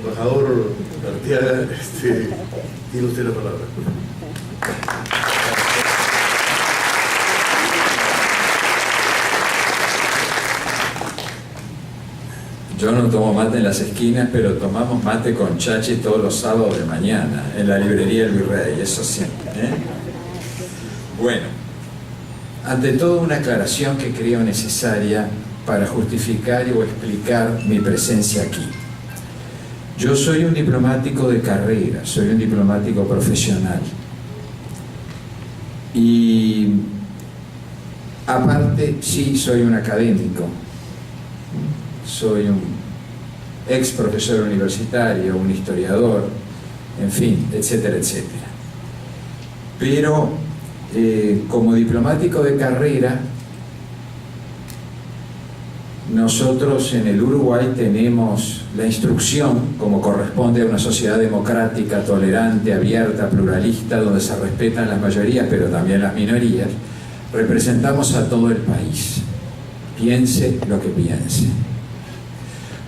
Embajador Arteaga, tiene usted la palabra. Yo no tomo mate en las esquinas, pero tomamos mate con Chachi todos los sábados de mañana, en la librería El Virrey, eso sí. Bueno, ante todo una aclaración que creo necesaria para justificar o explicar mi presencia aquí. Yo soy un diplomático de carrera, soy un diplomático profesional. Y aparte, sí, soy un académico. Soy un ex profesor universitario, un historiador, en fin, etcétera, etcétera. Pero como diplomático de carrera, nosotros en el Uruguay tenemos la instrucción, como corresponde a una sociedad democrática, tolerante, abierta, pluralista, donde se respetan las mayorías, pero también las minorías. Representamos a todo el país, piense lo que piense.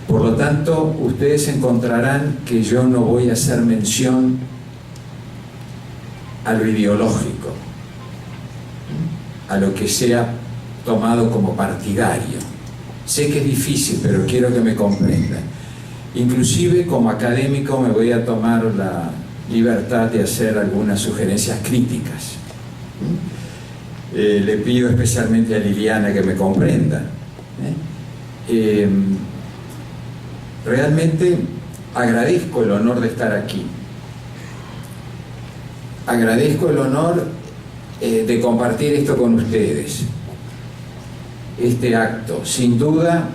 Por lo tanto, ustedes encontrarán que yo no voy a hacer mención a lo ideológico, a lo que sea tomado como partidario. Sé que es difícil, pero quiero que me comprendan. Inclusive, como académico, me voy a tomar la libertad de hacer algunas sugerencias críticas. Le pido especialmente a Liliana que me comprenda. Realmente agradezco el honor de estar aquí. Agradezco el honor de compartir esto con ustedes. Este acto, sin duda,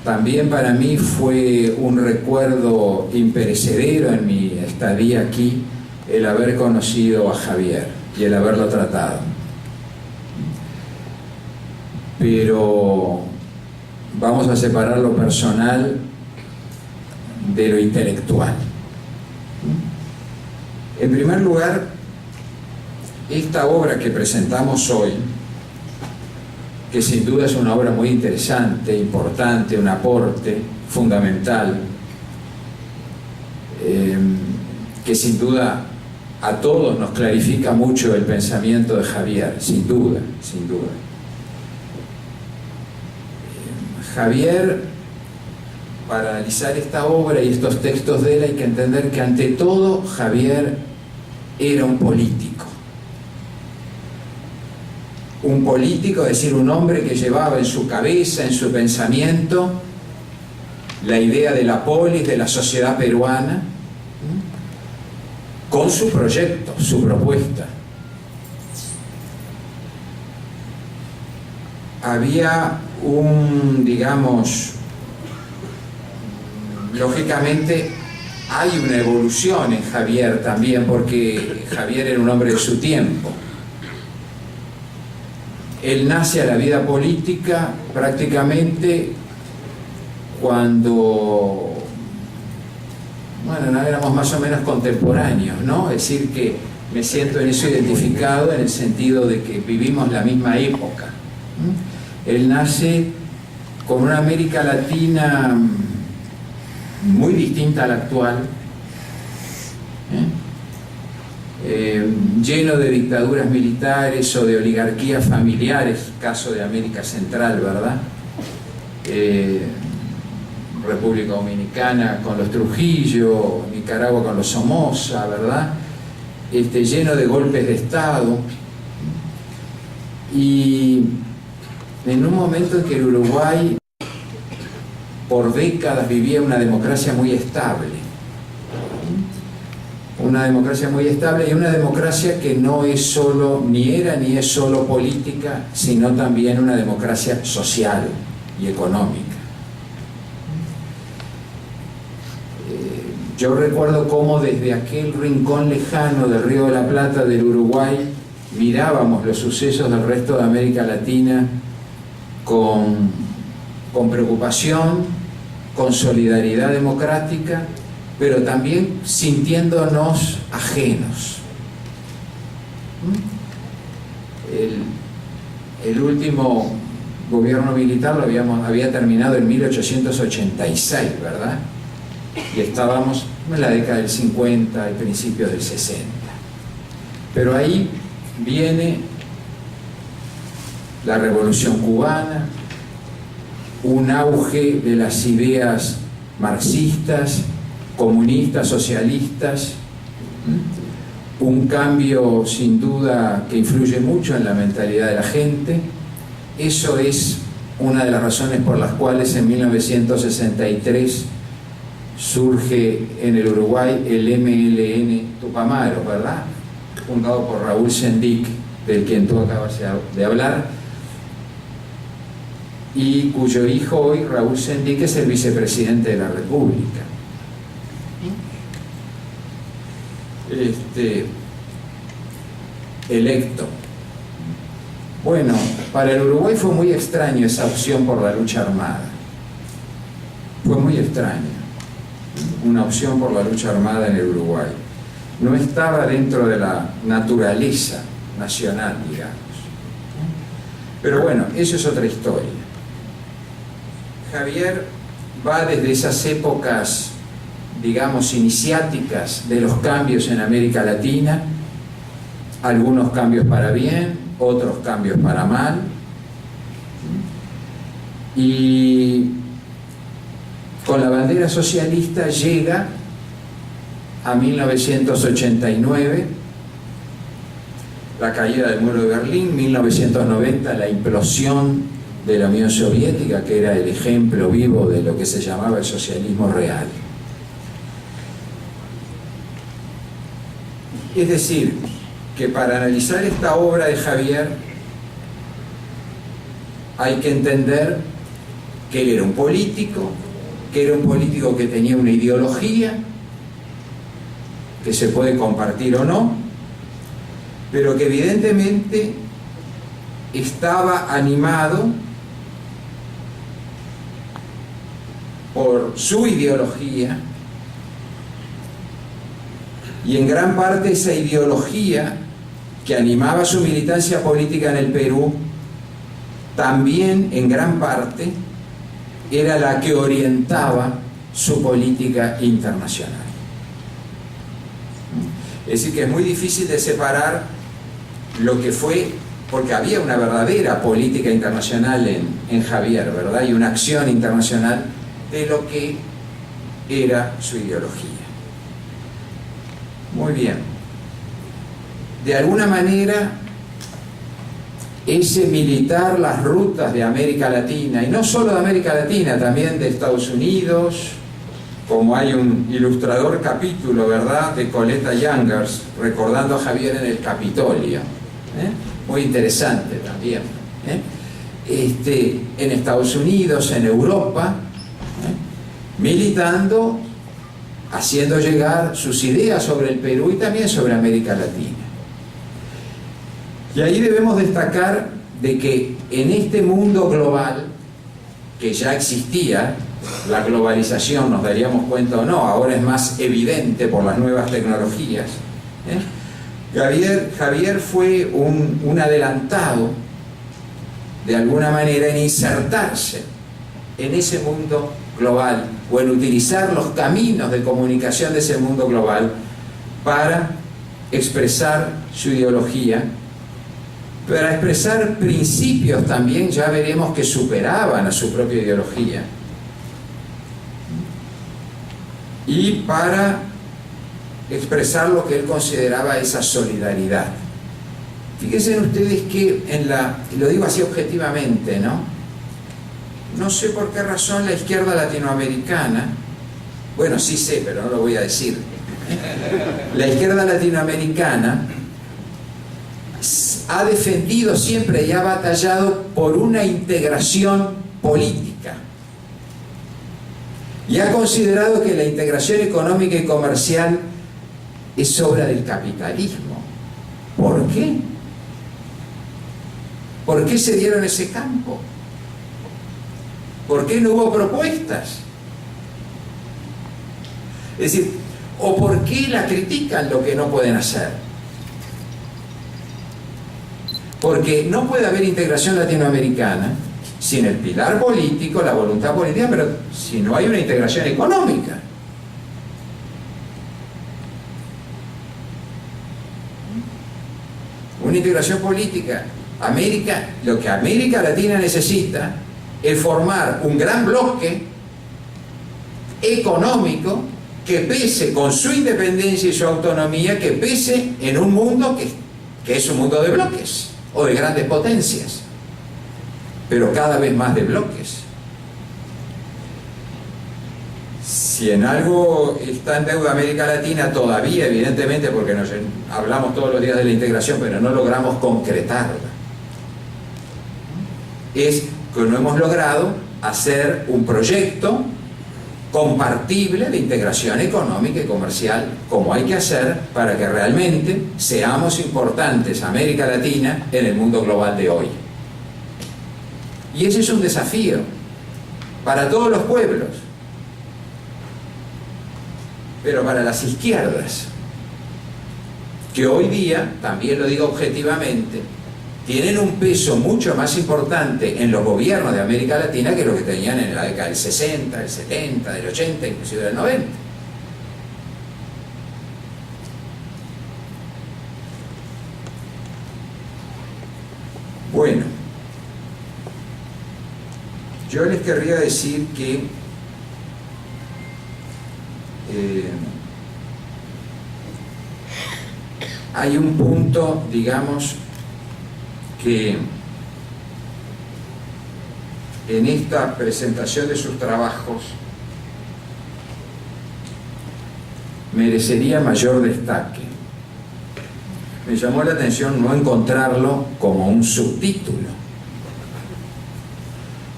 también para mí fue un recuerdo imperecedero en mi estadía aquí, el haber conocido a Javier y el haberlo tratado. Pero vamos a separar lo personal de lo intelectual. En primer lugar, esta obra que presentamos hoy, que sin duda es una obra muy interesante, importante, un aporte fundamental, que sin duda a todos nos clarifica mucho el pensamiento de Javier, sin duda, sin duda. Javier, para analizar esta obra y estos textos de él, hay que entender que ante todo Javier era un político. Un político, es decir, un hombre que llevaba en su cabeza, en su pensamiento, la idea de la polis, de la sociedad peruana, con su proyecto, su propuesta. Había digamos, lógicamente hay una evolución en Javier también, porque Javier era un hombre de su tiempo. Él nace a la vida política prácticamente cuando, bueno, éramos más o menos contemporáneos, ¿no? Es decir, que me siento en eso identificado en el sentido de que vivimos la misma época. Él nace con una América Latina muy distinta a la actual, lleno de dictaduras militares o de oligarquías familiares, caso de América Central, ¿verdad? República Dominicana con los Trujillo, Nicaragua con los Somoza, ¿verdad? Lleno de golpes de Estado. Y en un momento en que el Uruguay por décadas vivía una democracia muy estable. Una democracia muy estable y una democracia que no es solo, ni era ni es solo política, sino también una democracia social y económica. Yo recuerdo cómo desde aquel rincón lejano del Río de la Plata del Uruguay mirábamos los sucesos del resto de América Latina con preocupación, con solidaridad democrática, pero también sintiéndonos ajenos. El último gobierno militar había terminado en 1886, ¿verdad? y estábamos en la década del 50 y principios del 60. Pero ahí viene la Revolución Cubana, un auge de las ideas marxistas, comunistas, socialistas, un cambio sin duda que influye mucho en la mentalidad de la gente. Eso es una de las razones por las cuales en 1963 surge en el Uruguay el MLN Tupamaro, ¿verdad? Fundado por Raúl Sendic, del quien tú acabas de hablar, y cuyo hijo hoy, Raúl Sendic, es el vicepresidente de la República. Electo. Bueno, para el Uruguay fue muy extraño esa opción por la lucha armada. Fue muy extraño. Una opción por la lucha armada en el Uruguay. No estaba dentro de la naturaleza nacional, digamos. Pero bueno, eso es otra historia. Javier va desde esas épocas, digamos, iniciáticas de los cambios en América Latina, algunos cambios para bien, otros cambios para mal, y con la bandera socialista llega a 1989, la caída del muro de Berlín, 1990 la implosión de la Unión Soviética, que era el ejemplo vivo de lo que se llamaba el socialismo real. Es decir, que para analizar esta obra de Javier hay que entender que él era un político, que tenía una ideología, que se puede compartir o no, pero que evidentemente estaba animado por su ideología, y en gran parte esa ideología que animaba su militancia política en el Perú, también en gran parte era la que orientaba su política internacional. Es decir, que es muy difícil de separar lo que fue, porque había una verdadera política internacional en Javier, ¿verdad? Y una acción internacional, de lo que era su ideología. Muy bien. De alguna manera, ese militar las rutas de América Latina, y no solo de América Latina, también de Estados Unidos, como hay un ilustrador capítulo, ¿verdad?, de Coletta Youngers, recordando a Javier en el Capitolio, muy interesante también, en Estados Unidos, en Europa, militando, haciendo llegar sus ideas sobre el Perú y también sobre América Latina. Y ahí debemos destacar de que en este mundo global, que ya existía, la globalización, nos daríamos cuenta o no, ahora es más evidente por las nuevas tecnologías, Javier fue un adelantado, de alguna manera, en insertarse en ese mundo global, o en utilizar los caminos de comunicación de ese mundo global para expresar su ideología, para expresar principios también, ya veremos, que superaban a su propia ideología, y para expresar lo que él consideraba esa solidaridad. Fíjense ustedes que lo digo así objetivamente, no sé por qué razón la izquierda latinoamericana, bueno, sí sé, pero no lo voy a decir, la izquierda latinoamericana ha defendido siempre y ha batallado por una integración política, y ha considerado que la integración económica y comercial es obra del capitalismo. ¿Por qué? ¿Por qué se dieron ese campo? ¿Por qué no hubo propuestas? Es decir, ¿o por qué la critican lo que no pueden hacer? Porque no puede haber integración latinoamericana sin el pilar político, la voluntad política, pero si no hay una integración económica. una integración política. Lo que América Latina necesita es formar un gran bloque económico que pese con su independencia y su autonomía, que pese en un mundo que es un mundo de bloques o de grandes potencias, pero cada vez más de bloques. Si en algo está en deuda América Latina todavía, evidentemente, porque hablamos todos los días de la integración, pero no logramos concretarla, es que no hemos logrado hacer un proyecto compartible de integración económica y comercial como hay que hacer para que realmente seamos importantes, América Latina, en el mundo global de hoy. Y ese es un desafío para todos los pueblos, pero para las izquierdas, que hoy día, también lo digo objetivamente, tienen un peso mucho más importante en los gobiernos de América Latina que lo que tenían en la década del 60, del 70, del 80, inclusive del 90. Bueno, yo les querría decir que hay un punto, digamos, que en esta presentación de sus trabajos merecería mayor destaque. Me llamó la atención no encontrarlo como un subtítulo,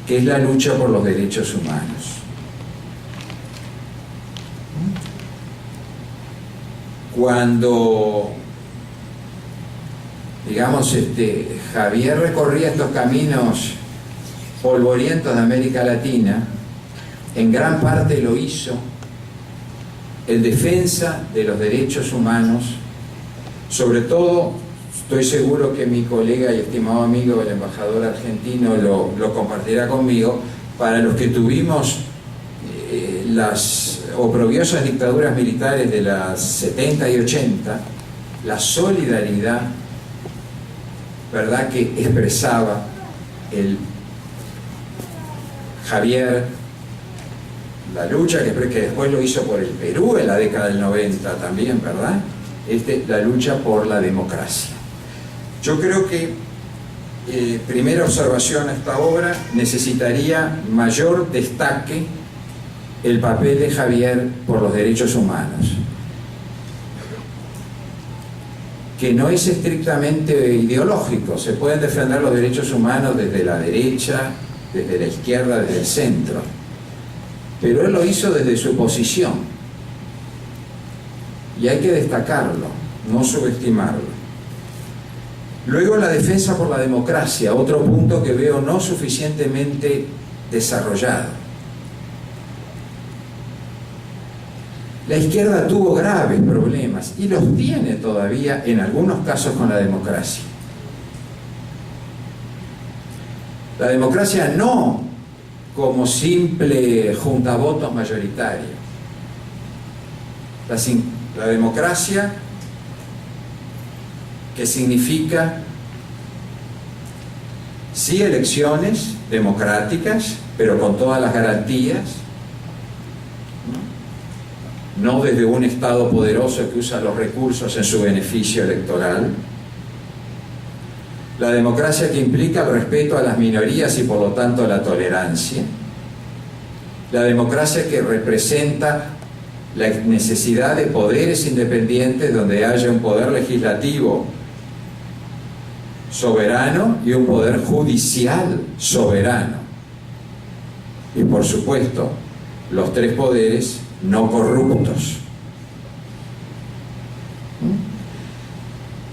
que es la lucha por los derechos humanos. Cuando, digamos, Javier recorría estos caminos polvorientos de América Latina, en gran parte lo hizo en defensa de los derechos humanos, sobre todo, estoy seguro que mi colega y estimado amigo, el embajador argentino, lo compartirá conmigo, para los que tuvimos las oprobiosas dictaduras militares de las 70 y 80, la solidaridad, ¿verdad?, que expresaba el Javier, la lucha que después lo hizo por el Perú en la década del 90 también, ¿verdad?, la lucha por la democracia. Yo creo que, primera observación a esta obra, necesitaría mayor destaque el papel de Javier por los derechos humanos, que no es estrictamente ideológico. Se pueden defender los derechos humanos desde la derecha, desde la izquierda, desde el centro, pero él lo hizo desde su posición y hay que destacarlo, no subestimarlo. Luego, la defensa por la democracia, otro punto que veo no suficientemente desarrollado. La izquierda tuvo graves problemas y los tiene todavía en algunos casos con la democracia. La democracia no como simple juntavotos mayoritario. La democracia, que significa sí elecciones democráticas, pero con todas las garantías, no desde un Estado poderoso que usa los recursos en su beneficio electoral. La democracia que implica el respeto a las minorías y por lo tanto la tolerancia. La democracia que representa la necesidad de poderes independientes donde haya un poder legislativo soberano y un poder judicial soberano. Y por supuesto, los tres poderes no corruptos.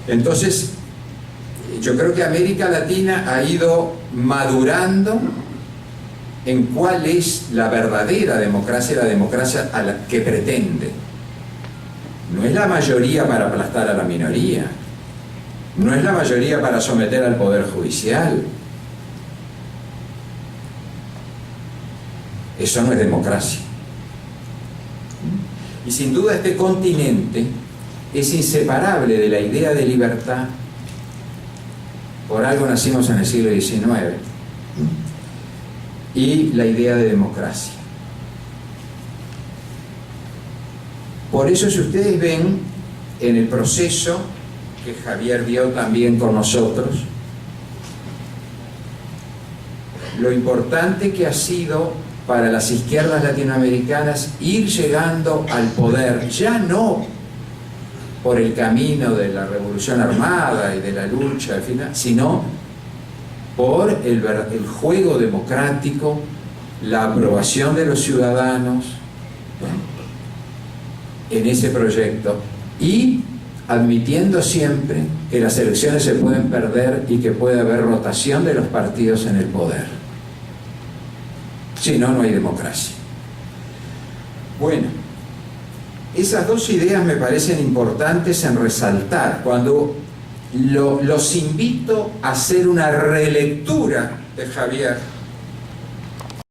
Entonces, yo creo que América Latina ha ido madurando en cuál es la verdadera democracia, la democracia a la que pretende. No es la mayoría para aplastar a la minoría, no es la mayoría para someter al poder judicial. Eso no es democracia. Y sin duda este continente es inseparable de la idea de libertad por algo nacimos en el siglo XIX, y la idea de democracia. Por eso, si ustedes ven en el proceso que Javier vio también con nosotros, lo importante que ha sido para las izquierdas latinoamericanas ir llegando al poder, ya no por el camino de la revolución armada y de la lucha al final, sino por el juego democrático, la aprobación de los ciudadanos en ese proyecto, y admitiendo siempre que las elecciones se pueden perder y que puede haber rotación de los partidos en el poder. Si no, no hay democracia. Bueno, esas dos ideas me parecen importantes en resaltar cuando los invito a hacer una relectura de Javier